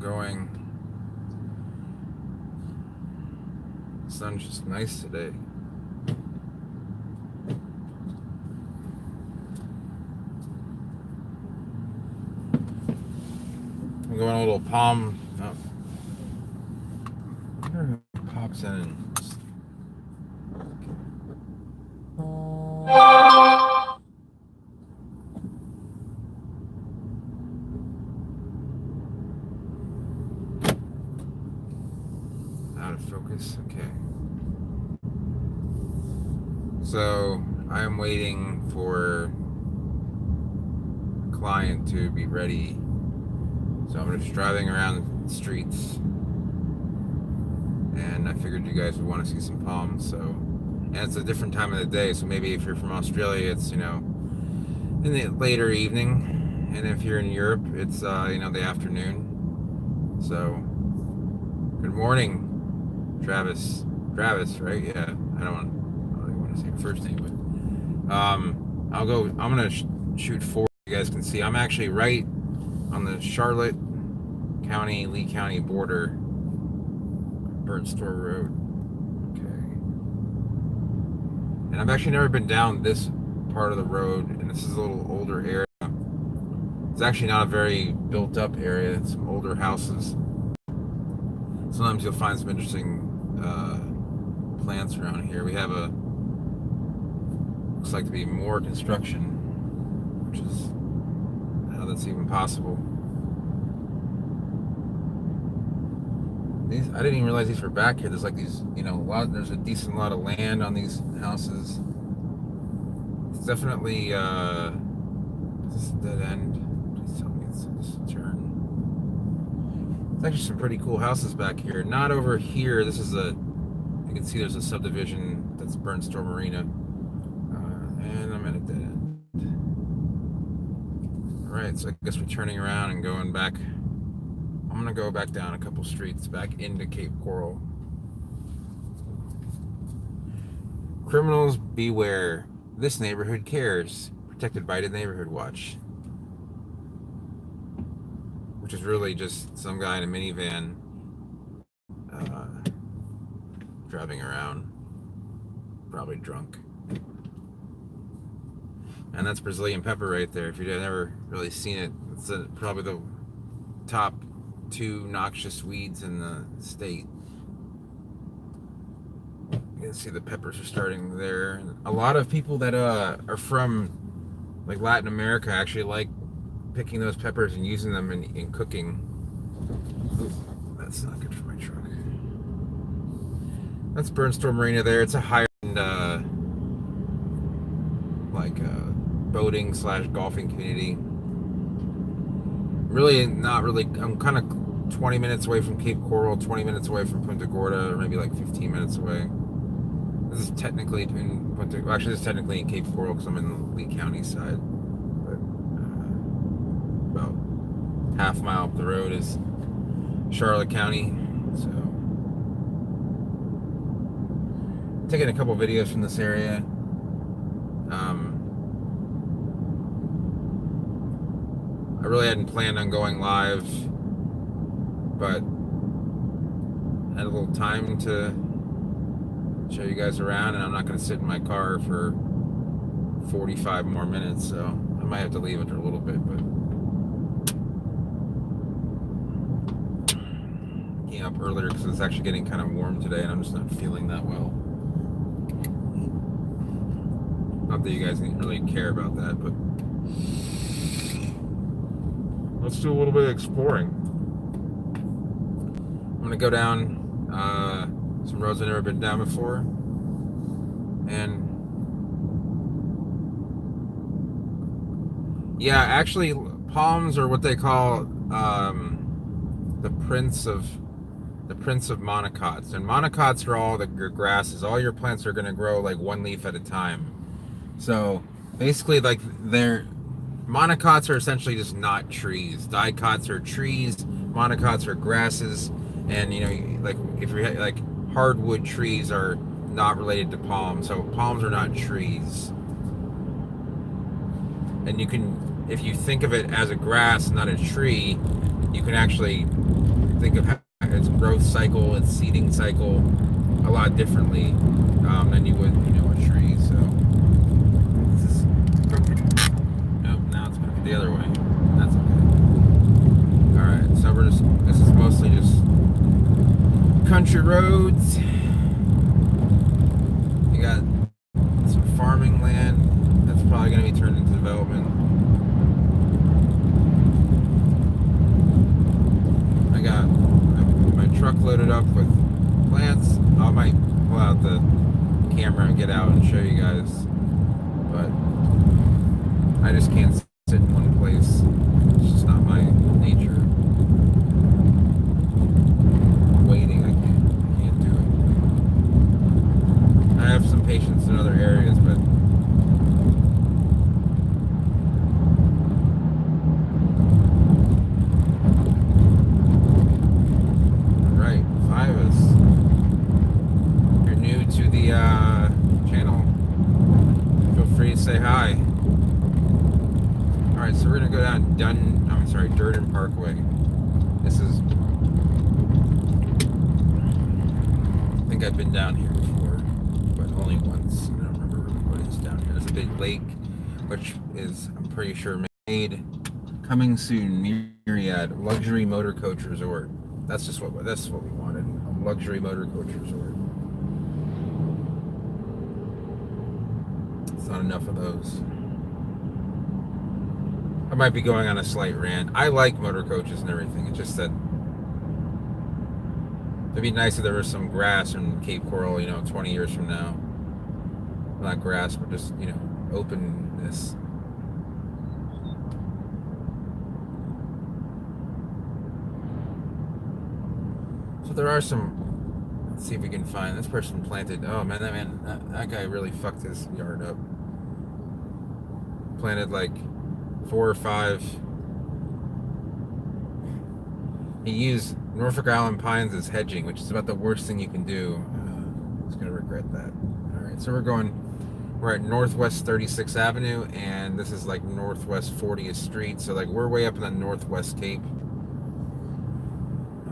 going. The sun's just nice today. I'm going a little palm. Pops in and out of focus. Okay. So I'm waiting for a client to be ready. So I'm just driving around the streets, and I figured you guys would want to see some palms. So, and it's a different time of the day. So maybe if you're from Australia, it's in the later evening, and if you're in Europe, it's the afternoon. So, good morning, Travis. Travis, right? Yeah. I don't really want to say your first name, but I'll go. I'm gonna shoot forward. You guys can see I'm actually right on the Charlotte County, Lee County border, Burnt Store Road. Okay. And I've actually never been down this part of the road, and this is a little older area. It's actually not a very built up area. It's some older houses. Sometimes you'll find some interesting plants around here. We have looks like to be more construction, which is how that's even possible. I didn't even realize these were back here. There's like these, there's a decent lot of land on these houses. It's definitely, is this a dead end? Please tell me it's a turn. There's actually some pretty cool houses back here. Not over here. This is you can see there's a subdivision that's Burnt Store Marina. And I'm at a dead end. Alright, so I guess we're turning around and going back. I'm going to go back down a couple streets back into Cape Coral. Criminals beware. This neighborhood cares. Protected by the Neighborhood Watch. Which is really just some guy in a minivan driving around. Probably drunk. And that's Brazilian pepper right there. If you've never really seen it, it's probably the top 2 noxious weeds in the state. You can see the peppers are starting there. A lot of people that are from like Latin America actually like picking those peppers and using them in cooking. Ooh, that's not good for my truck. That's Burnt Store Marina there. It's a high-end boating / golfing community. Really not really. I'm kind of 20 minutes away from Cape Coral, 20 minutes away from Punta Gorda, or maybe like 15 minutes away. This is technically in this is technically in Cape Coral because I'm in the Lee County side. But about half mile up the road is Charlotte County. So taking a couple videos from this area. I really hadn't planned on going live, but I had a little time to show you guys around, and I'm not going to sit in my car for 45 more minutes, so I might have to leave after a little bit, but I came up earlier because it's actually getting kind of warm today, and I'm just not feeling that well. Not that you guys didn't really care about that, but let's do a little bit of exploring. I'm going to go down some roads I've never been down before. And yeah, actually, palms are what they call the prince of monocots. And monocots are all the grasses. All your plants are going to grow like one leaf at a time. So basically, like monocots are essentially just not trees. Dicots are trees. Monocots are grasses. And like if you're like hardwood trees are not related to palms. So palms are not trees. And you can, if you think of it as a grass, not a tree, you can actually think of its growth cycle, its seeding cycle, a lot differently than you would, a tree. So this is nope. Now it's going the other way. That's okay. All right. So this is mostly just country roads. You got some farming land that's probably going to be turned into development. I got my truck loaded up with plants. I might pull out the camera and get out and show you guys, but I just can't sit in one place. It's just not my nature. Waiting, I can't do it. I have some patience in other areas, but right, Fivas. If you're new to the channel, feel free to say hi. Alright, so we're gonna go down Durden Parkway. This is, I think I've been down here before, but only once. I don't remember what is down here. There's a big lake, which is, I'm pretty sure, made coming soon. Myriad luxury motor coach resort. That's what we wanted. A luxury motor coach resort. It's not enough of those. I might be going on a slight rant. I like motor coaches and everything. It's just that it'd be nice if there was some grass in Cape Coral, 20 years from now. Not grass, but just, openness. So there are some, let's see if we can find, this person planted, oh man, that guy really fucked his yard up. Planted like 4 or 5. He used Norfolk Island pines as hedging, which is about the worst thing you can do. He's gonna regret that. All right, so we're at Northwest 36th Avenue, and this is like Northwest 40th Street. So like we're way up in the Northwest Cape.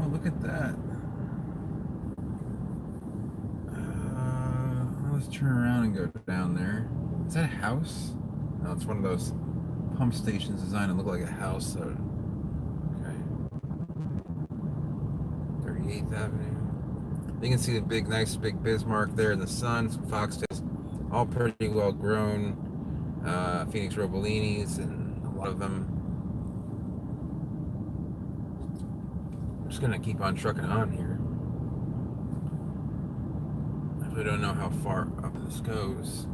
Oh, look at that. Let's turn around and go down there. Is that a house? No, it's one of those pump stations designed to look like a house. So, okay. 38th Avenue. You can see the nice big Bismarck there in the sun. Some foxtails, all pretty well grown. Phoenix Robilinis, and a lot of them. I'm just gonna keep on trucking on here. I really don't know how far up this goes.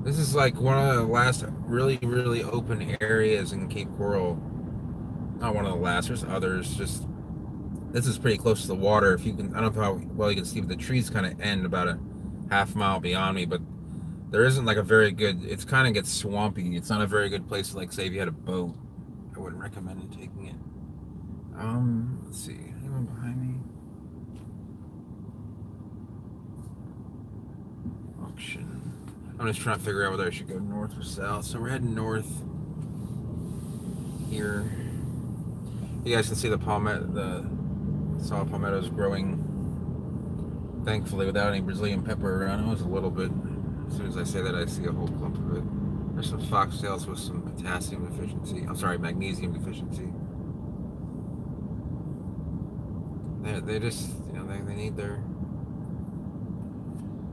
This is like one of the last really, really open areas in Cape Coral. Not one of the last, there's others. Just this is pretty close to the water. If you can, I don't know how well you can see, but the trees kind of end about a half mile beyond me. But there isn't like a very good, it's kind of gets swampy. It's not a very good place to, like, say if you had a boat. I wouldn't recommend taking it. Let's see, anyone behind me? Auction. I'm just trying to figure out whether I should go north or south. So we're heading north here. You guys can see the saw palmettos growing, thankfully, without any Brazilian pepper around. It was a little bit. As soon as I say that, I see a whole clump of it. There's some foxtails with some potassium deficiency. I'm sorry, magnesium deficiency. They just, they need their...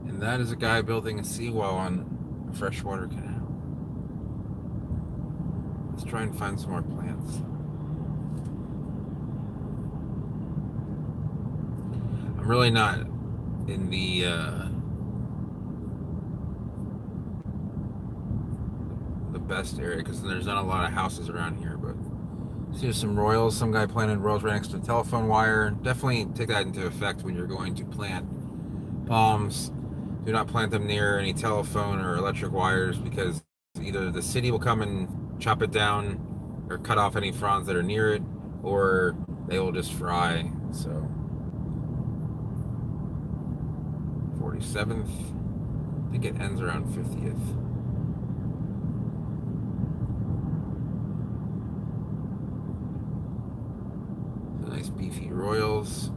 And that is a guy building a seawall on a freshwater canal. Let's try and find some more plants. I'm really not in the best area because there's not a lot of houses around here, but see some royals. Some guy planted royals right next to a telephone wire. Definitely take that into effect when you're going to plant palms. Do not plant them near any telephone or electric wires because either the city will come and chop it down or cut off any fronds that are near it, or they will just fry. So 47th, I think it ends around 50th. nice beefy royals.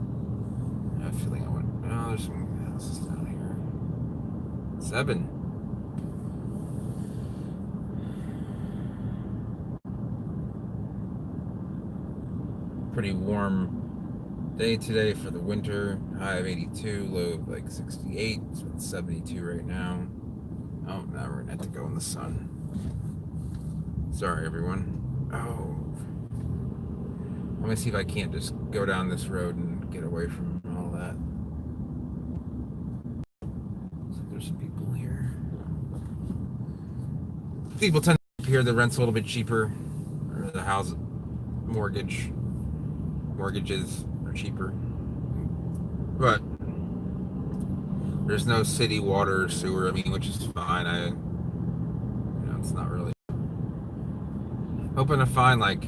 I have a feeling I want. Oh, there's some houses down here. 7. Pretty warm day today for the winter. High of 82, low of like 68. So it's 72 right now. Oh, now we're gonna have to go in the sun. Sorry, everyone. Oh. Let me see if I can't just go down this road and get away from all that. So there's some people here. People tend to hear the rent's a little bit cheaper, or the house mortgages are cheaper. But there's no city water or sewer. I mean, which is fine. It's not really. Hoping to find like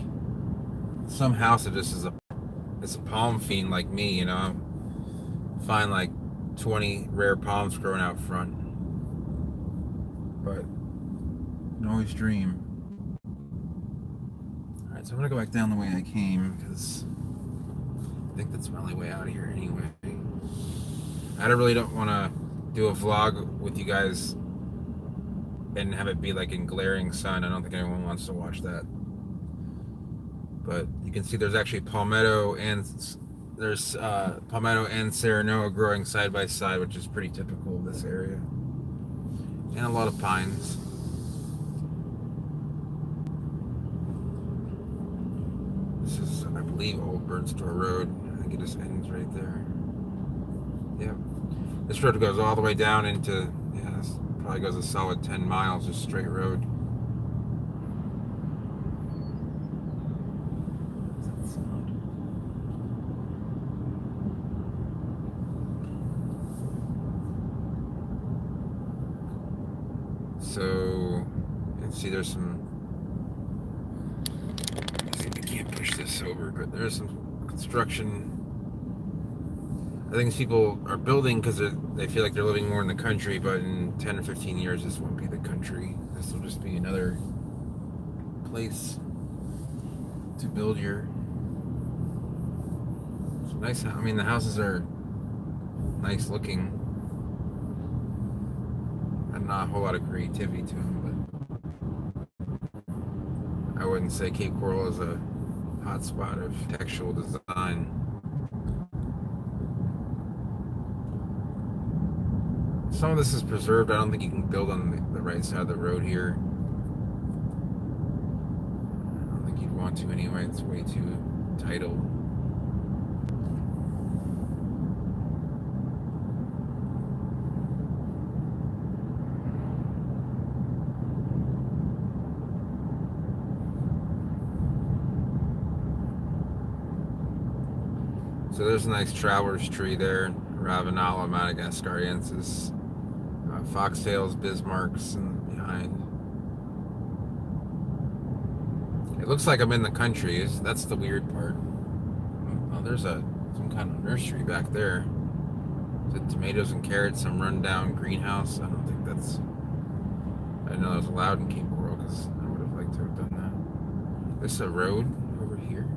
some house that just is it's a palm fiend like me. Find like 20 rare palms growing out front. But you can always dream. All right, so I'm gonna go back down the way I came because I think that's my only way out of here anyway. I really don't want to do a vlog with you guys and have it be like in glaring sun. I don't think anyone wants to watch that. But you can see there's actually palmetto and Serranoa growing side by side, which is pretty typical of this area. And a lot of pines. This is, I believe, Old Bird Store Road. I think it just ends right there. Yeah. This road goes all the way down into, this probably goes a solid 10 miles, just straight road. So, you can see there's some, I can't push this over, but there's some construction. I think people are building because they feel like they're living more in the country, but in 10 or 15 years, this won't be the country. This will just be another place to build your. It's nice. I mean, the houses are nice looking. And not a whole lot of creativity to them, but I wouldn't say Cape Coral is a hotspot of textual design. Some of this is preserved. I don't think you can build on the right side of the road here. I don't think you'd want to anyway. It's way too tidal. So there's a nice traveler's tree there. Ravenala madagascariensis. Foxtails, Bismarcks, and behind. It looks like I'm in the country. That's the weird part. Oh, there's some kind of nursery back there. The tomatoes and carrots, some rundown greenhouse. I don't think that's. I didn't know that was allowed in Cape Coral because I would have liked to have done that. This is a road over here.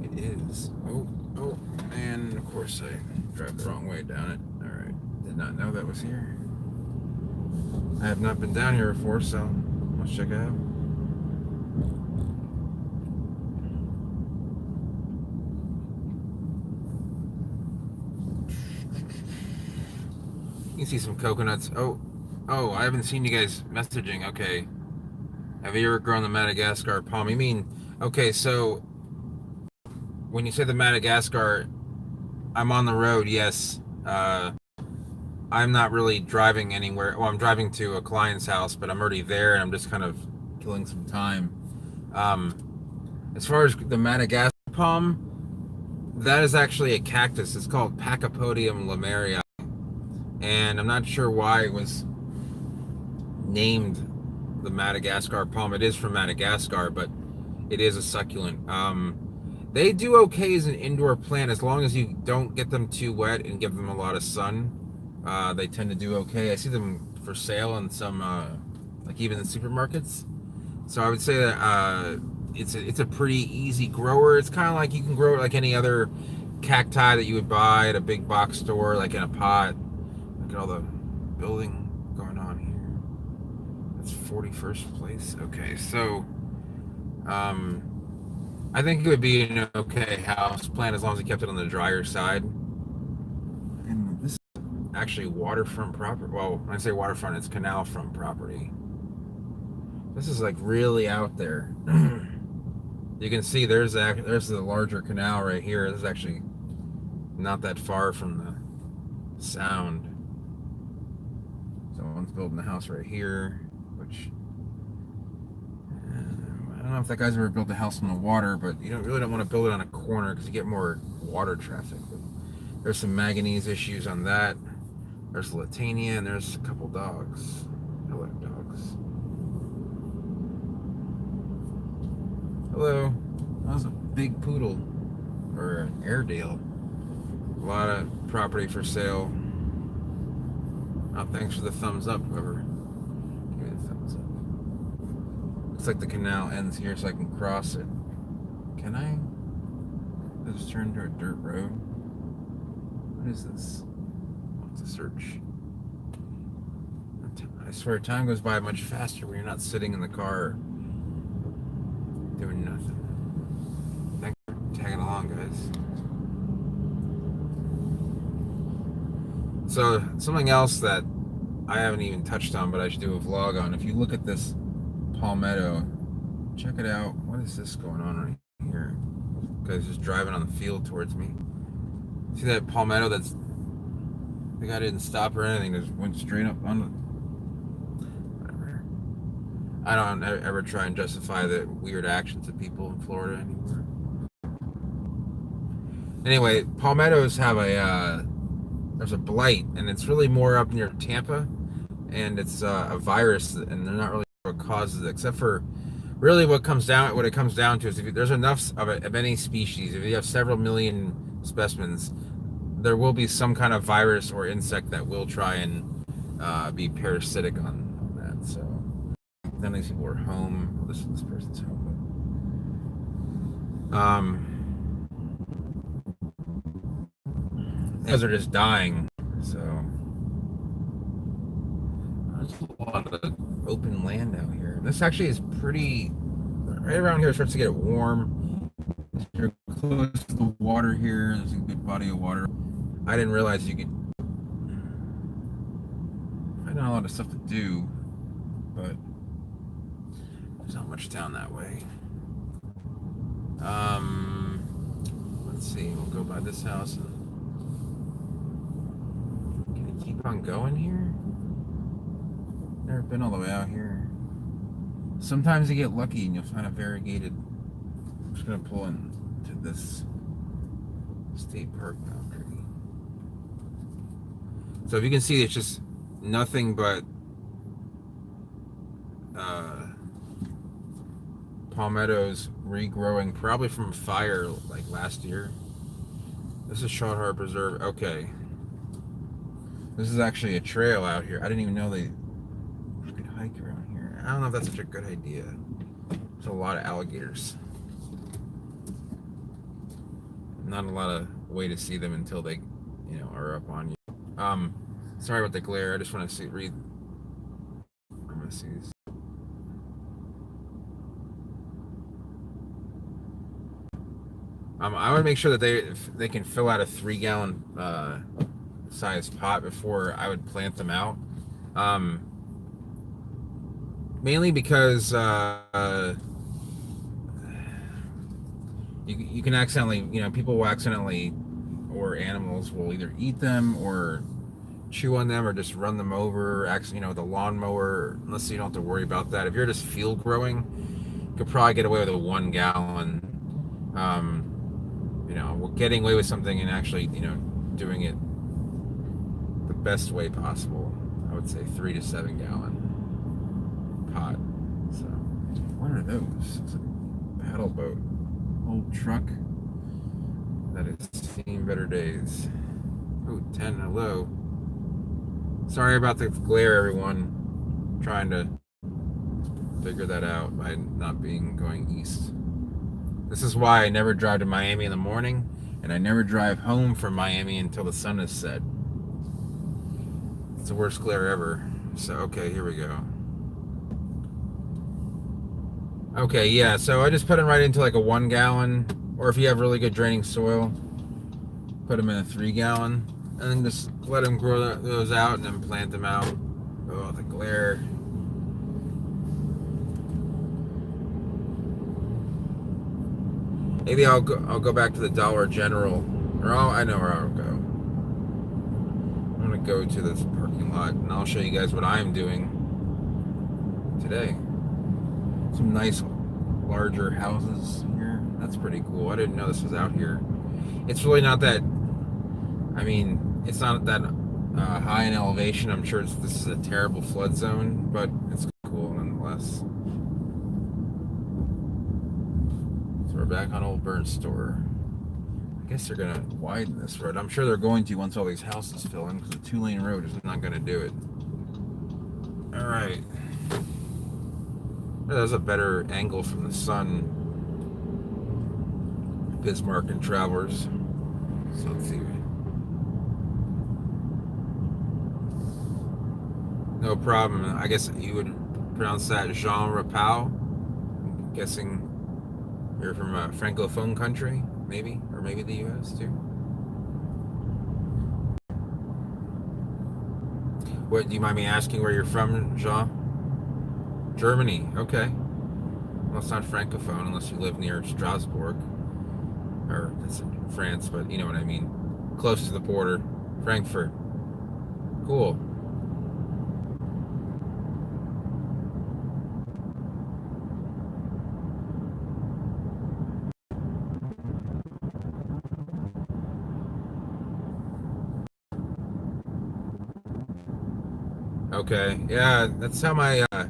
It is. Oh, and of course I drive the wrong way down it. Did not know that was here. I have not been down here before, so let's check it out. You can see some coconuts. Oh, I haven't seen you guys messaging. Okay. Have you ever grown the Madagascar palm? You mean, okay, so when you say the Madagascar, I'm on the road, yes. I'm not really driving anywhere. Well, I'm driving to a client's house, but I'm already there and I'm just kind of killing some time. As far as the Madagascar palm, that is actually a cactus. It's called Pachypodium lomerii. And I'm not sure why it was named the Madagascar palm. It is from Madagascar, but it is a succulent. They do okay as an indoor plant as long as you don't get them too wet and give them a lot of sun. They tend to do okay. I see them for sale in some, like even in supermarkets. So I would say that it's a pretty easy grower. It's kind of like you can grow it like any other cacti that you would buy at a big box store, like in a pot. Look at all the building going on here. That's 41st place. Okay, so um, I think it would be an okay house plant as long as you kept it on the drier side. And this is actually waterfront property. Well, when I say waterfront, it's canal front property. This is like really out there. You can see there's the larger canal right here. This is actually not that far from the sound. Someone's building a house right here, which I don't know if that guy's ever built a house on the water, but you really don't want to build it on a corner because you get more water traffic. But there's some manganese issues on that. There's Latania, and there's a couple dogs. Hello, dogs. Hello. That was a big poodle, or an Airedale. A lot of property for sale. Oh, thanks for the thumbs up, whoever. Give me the thumbs up. Looks like the canal ends here, so I can cross it. Can I? I just turned to a dirt road. What is this? What's a search? I swear, time goes by much faster when you're not sitting in the car doing nothing. Thanks for tagging along, guys. So, something else that I haven't even touched on, but I should do a vlog on. If you look at this palmetto, check it out. What is this going on right here? Guy's just driving on the field towards me. See that palmetto? That's the guy didn't stop or anything. Just went straight up on the. Whatever. I don't ever try and justify the weird actions of people in Florida anymore. Anyway, palmettos have there's a blight, and it's really more up near Tampa, and it's a virus, and they're not really sure what causes it, except for really what it comes down to is if there's enough of any species, if you have several million specimens, there will be some kind of virus or insect that will try and be parasitic on that. So none of these people are home. Well, this person's home. Because they're just dying. So there's a lot of open land out here. This actually is pretty. Right around here, it starts to get warm. You're close to the water here. There's a good body of water. I didn't realize you could. I know a lot of stuff to do, but there's not much down that way. Let's see. We'll go by this house. Can I keep on going here? Never been all the way out here. Sometimes you get lucky and you'll find a variegated. I'm just gonna pull into this state park boundary. So if you can see, it's just nothing but palmettos regrowing, probably from fire like last year. This is Short Harbor Preserve. Okay, this is actually a trail out here. I didn't even know you could hike around here. I don't know if that's such a good idea. There's a lot of alligators. Not a lot of way to see them until they, are up on you. Sorry about the glare. I just want to read. I'm gonna see this. I want to make sure that they can fill out a 3-gallon size pot before I would plant them out. Mainly because you can accidentally, people will accidentally, or animals will either eat them or chew on them or just run them over. With a lawnmower, unless you don't have to worry about that. If you're just field growing, you could probably get away with a 1 gallon. Getting away with something and actually, doing it the best way possible. I would say 3 to 7 gallon pot. So, what are those? It's a paddle boat, old truck that has seen better days. Oh, 10. Hello. Sorry about the glare, everyone. I'm trying to figure that out by not going east. This is why I never drive to Miami in the morning, and I never drive home from Miami until the sun is set. It's the worst glare ever. So, okay, here we go. Okay, yeah, so I just put them right into like a 1 gallon, or if you have really good draining soil, put them in a 3 gallon, and then just let them grow those out and then plant them out. Oh, the glare. Maybe I'll go back to the Dollar General, or I know where I'll go. I'm gonna go to this parking lot, and I'll show you guys what I'm doing today. Some nice larger houses here. That's pretty cool. I didn't know this was out here. It's really not that. I mean, it's not that high in elevation. I'm sure this is a terrible flood zone, but it's cool nonetheless. So we're back on Old Burnt Store. I guess they're gonna widen this road. I'm sure they're going to once all these houses fill in, because the 2-lane road is not gonna do it. All right. There's a better angle from the sun. Bismarck and Travelers. So let's see. No problem. I guess you would pronounce that Jean Rapau. I'm guessing you're from a Francophone country, maybe, or maybe the U.S. too. What, do you mind me asking where you're from, Jean? Germany. Okay. Well, it's not Francophone unless you live near Strasbourg, or that's in France, but you know what I mean. Close to the border, Frankfurt. Cool. Okay, yeah, that's how my oh,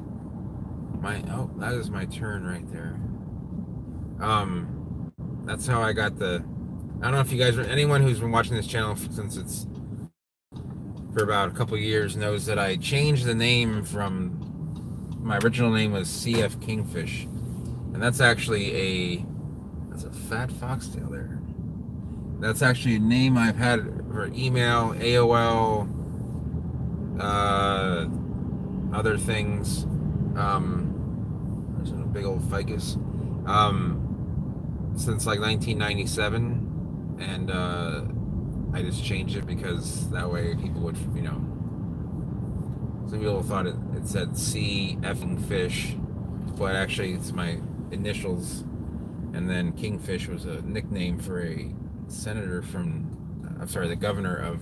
that is my turn right there. That's how I got the. I don't know if you guys, anyone who's been watching this channel since it's for about a couple years knows that I changed the name from my original name was CF Kingfish, and that's actually that's a fat foxtail there. That's actually a name I've had for email, AOL, other things. There's a big old ficus. Since like 1997, and I just changed it because that way people would, some people thought it said C effing fish, but actually it's my initials, and then Kingfish was a nickname for a senator from, I'm sorry, the governor of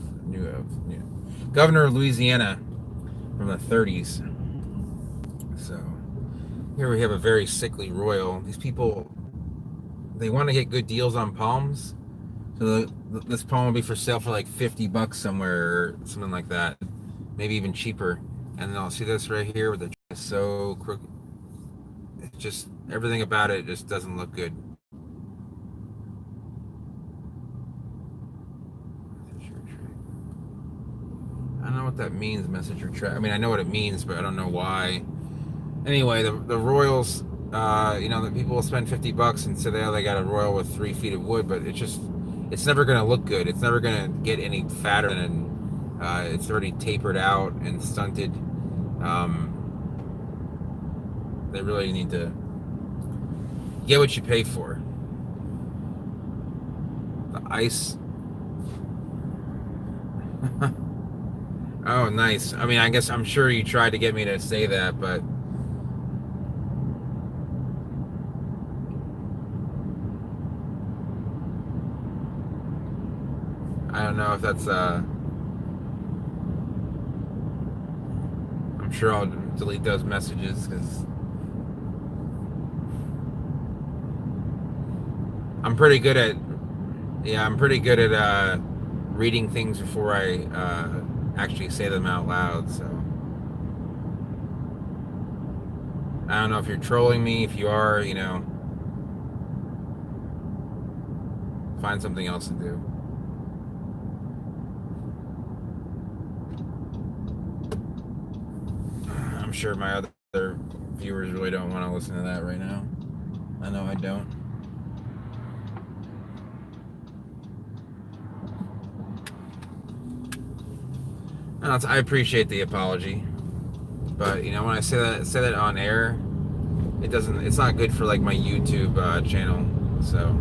governor of Louisiana from the 30s. So here we have a very sickly royal. These people, they want to get good deals on palms, so this palm will be for sale for like $50 somewhere or something like that, maybe even cheaper. And then I'll see this right here with the so crooked. It's just everything about it just doesn't look good. I don't know what that means, messenger track. I mean, I know what it means, but I don't know why. Anyway, the Royals, the people will spend $50 and say they got a Royal with 3 feet of wood, but it's never going to look good. It's never going to get any fatter, and it's already tapered out and stunted. They really need to get what you pay for. The ice. Oh, nice. I mean, I guess I'm sure you tried to get me to say that, but I don't know if that's I'm sure I'll delete those messages because I'm pretty good at reading things before I actually say them out loud. So I don't know if you're trolling me. If you are, find something else to do. I'm sure my other viewers really don't want to listen to that right now. I know I don't. I appreciate the apology, but you know when I say that on air, it doesn't. It's not good for like my YouTube channel. So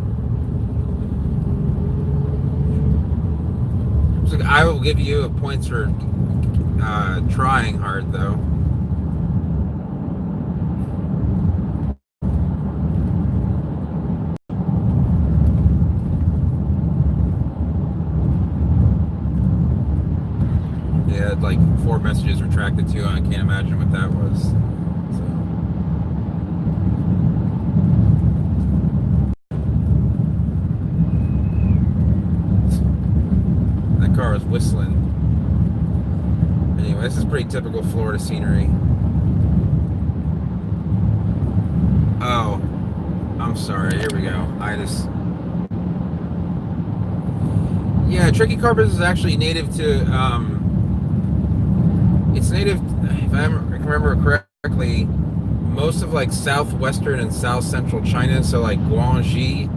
I will give you points for trying hard though. Yeah, like 4 messages retracted too. I can't imagine what that was. So that car was whistling. Anyway, this is pretty typical Florida scenery. Oh, I'm sorry. Here we go. Yeah, Tricky Carpet is actually native to. It's native, if I remember correctly, most of like southwestern and south central China. So like Guangxi,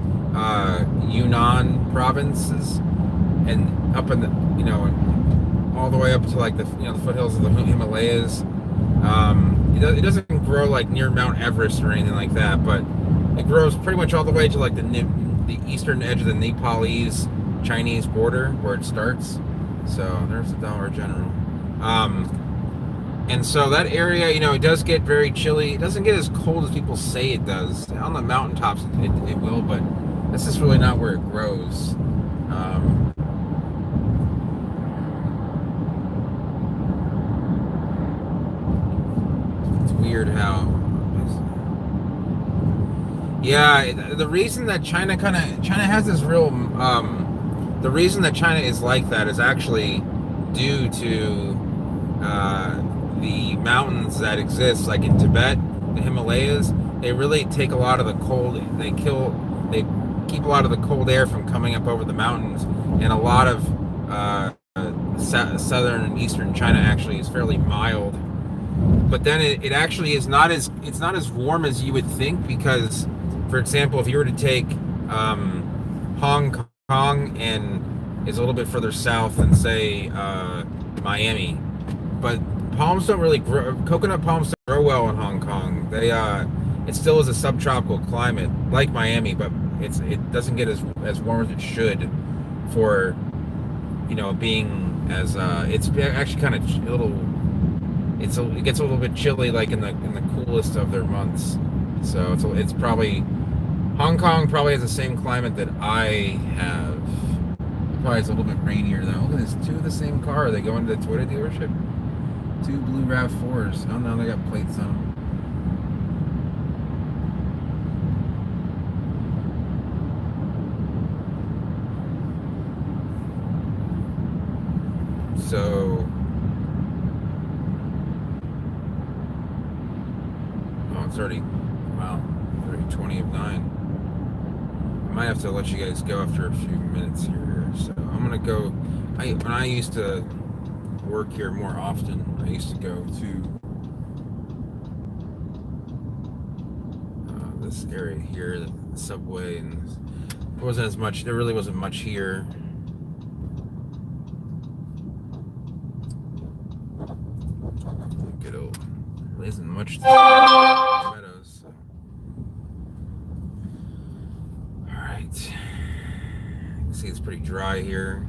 Yunnan provinces, and up in the all the way up to like the foothills of the Himalayas. It doesn't grow like near Mount Everest or anything like that, but it grows pretty much all the way to like the eastern edge of the Nepalese Chinese border where it starts. So there's the Dollar General. And so that area, it does get very chilly. It doesn't get as cold as people say it does. On the mountaintops, it will, but that's just really not where it grows. It's weird how. Yeah, the reason that China has this real. The reason that China is like that is actually due to the mountains that exist, like in Tibet, the Himalayas. They really take a lot of the cold. They keep a lot of the cold air from coming up over the mountains, and a lot of southern and eastern China actually is fairly mild. But then it actually is not as it's not as warm as you would think because, for example, if you were to take Hong Kong and is a little bit further south than say Miami, but palms don't really grow. Coconut palms don't grow well in Hong Kong. It still is a subtropical climate like Miami, but it doesn't get as warm as it should for being as it's actually kind of a little. It gets a little bit chilly like in the coolest of their months. So it's probably Hong Kong probably has the same climate that I have. Probably it's a little bit rainier though. Look at this, two of the same car. They go into the Toyota dealership. Two blue RAV4s. Oh no, they got plates on them. So, it's already, wow, already 20 of 9. I might have to let you guys go after a few minutes here. So I'm gonna go. When I used to work here more often, I used to go to this area here, the subway, and there wasn't as much. There really wasn't much here. Good old. There isn't much meadows. So. All right. You can see it's pretty dry here.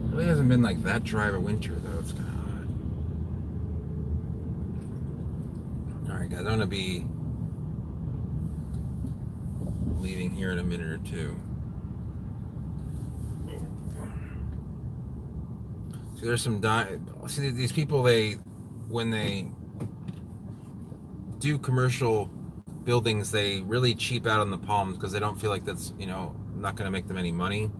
It really hasn't been like that dry of a winter though. It's kind of odd. All right, guys. I'm gonna be leaving here in a minute or two. So there's some see these people, when they do commercial buildings, they really cheap out on the palms because they don't feel like that's not going to make them any money. In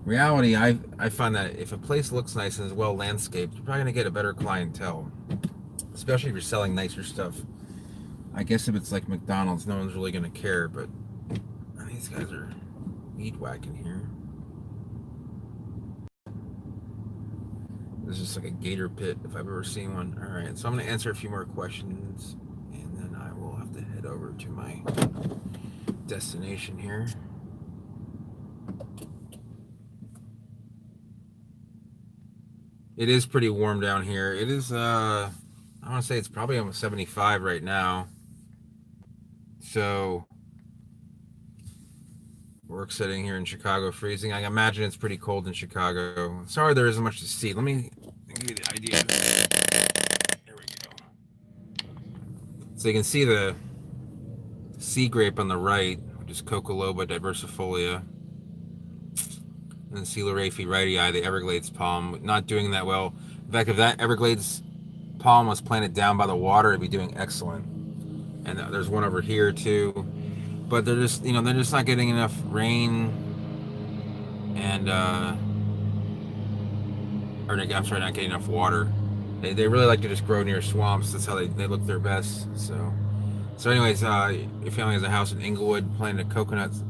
reality, I find that if a place looks nice and is well landscaped, you're probably going to get a better clientele, especially if you're selling nicer stuff. I guess if it's like McDonald's, no one's really going to care, but these guys are weed whacking here. This is just like a gator pit if I've ever seen one. All right, so I'm going to answer a few more questions, and then I will have to head over to my destination here. It is pretty warm down here. It is, I want to say it's probably almost 75 right now. So we're sitting here in Chicago freezing. I imagine it's pretty cold in Chicago. Sorry there isn't much to see. Let me give you the idea. There we go. So you can see the sea grape on the right, which is Coccoloba diversifolia. And Coeluraphe wrightii, the Everglades palm, not doing that well. In fact, if that Everglades palm was planted down by the water, it'd be doing excellent. And there's one over here too, but they're just not getting enough rain, and I'm sorry, not getting enough water. They really like to just grow near swamps. That's how they look their best. So anyways, your family has a house in Inglewood, planted coconuts.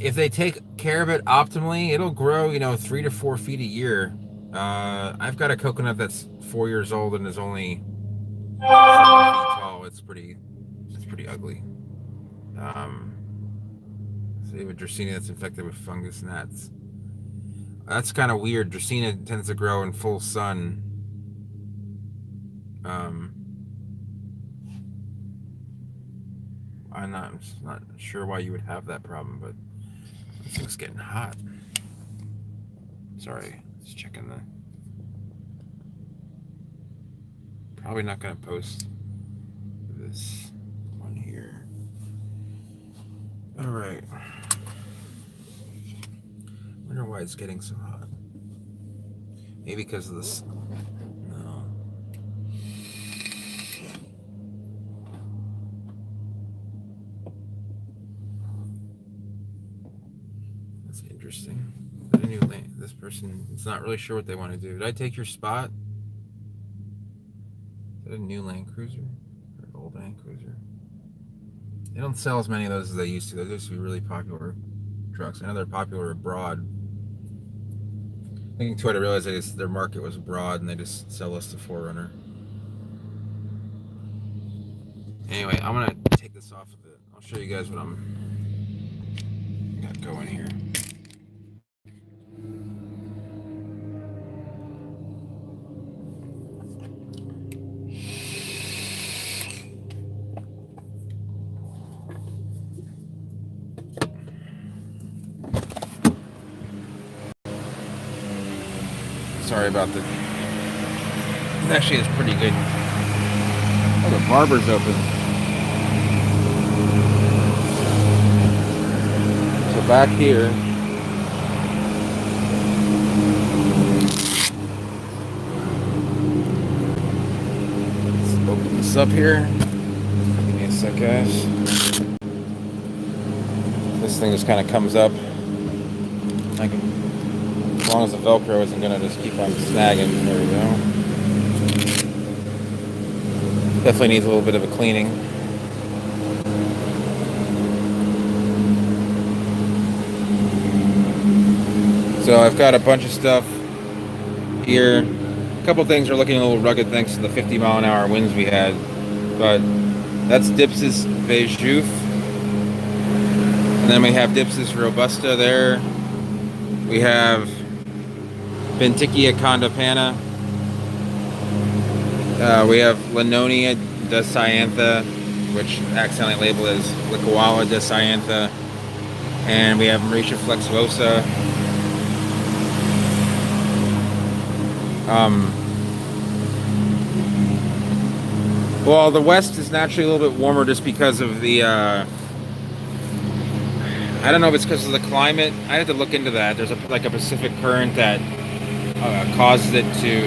If they take care of it optimally, it'll grow, 3 to 4 feet a year. I've got a coconut that's 4 years old and is only 7 feet tall. It's pretty ugly. So you have a Dracaena that's infected with fungus gnats. That's kind of weird. Dracaena tends to grow in full sun. I'm not sure why you would have that problem, but this thing's getting hot. Sorry, just checking the. Probably not going to post this one here. All right. Wonder why it's getting so hot. Maybe because of this. No. That's interesting. This person is not really sure what they want to do. Did I take your spot? Is that a new Land Cruiser? Or an old Land Cruiser? They don't sell as many of those as they used to. Those used to be really popular trucks. I know they're popular abroad. I think Toyota realized their market was abroad and they just sell us the 4Runner. Anyway, I'm going to take this off of it. I'll show you guys what I'm got going here. Sorry about the. It actually is pretty good. Oh, the barber's open. So back here. Let's open this up here. Give me a sec, guys. This thing just kind of comes up. As long as the Velcro isn't going to just keep on snagging. There we go. Definitely needs a little bit of a cleaning. So I've got a bunch of stuff here. A couple things are looking a little rugged thanks to the 50-mile-an-hour winds we had. But that's Dipsas Bejouf. And then we have Dipsas Robusta there. We have Bentickia condopana. We have Linonia desciantha, which accidentally labeled as Licuala desciantha. And we have Mauritia flexuosa. Well, the west is naturally a little bit warmer just because of the I don't know if it's because of the climate. I have to look into that. There's a Pacific current that causes it to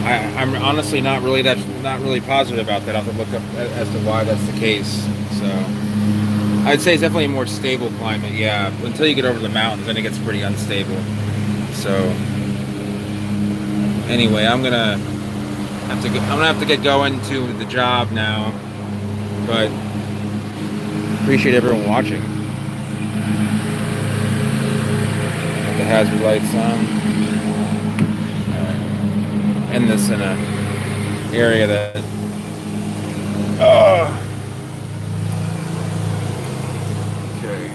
I'm honestly not really positive about that. I'll have to look up as to why that's the case. So I'd say it's definitely a more stable climate. Yeah, until you get over the mountains, then it gets pretty unstable. So anyway, I'm gonna have to get going to the job now. But appreciate everyone watching. Got the hazard lights on. End this in a area that okay.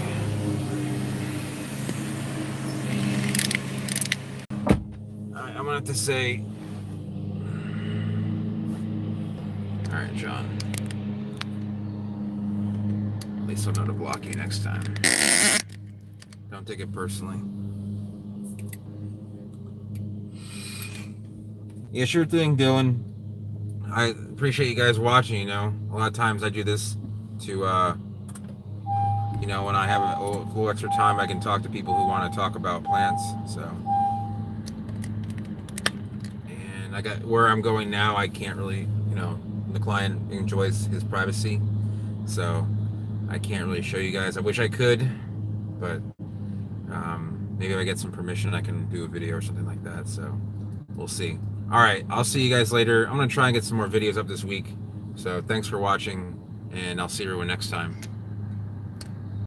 have to say. All right, John. At least I'll know to block you next time. Don't take it personally. Yeah, sure thing, Dylan. I appreciate you guys watching. You know, a lot of times I do this to, you know, when I have a little extra time, I can talk to people who want to talk about plants. So, and I got where I'm going now. I can't really, you know, the client enjoys his privacy, so I can't really show you guys. I wish I could, but maybe if I get some permission, I can do a video or something like that. So we'll see. All right, I'll see you guys later. I'm gonna try and get some more videos up this week. So thanks for watching, and I'll see everyone next time.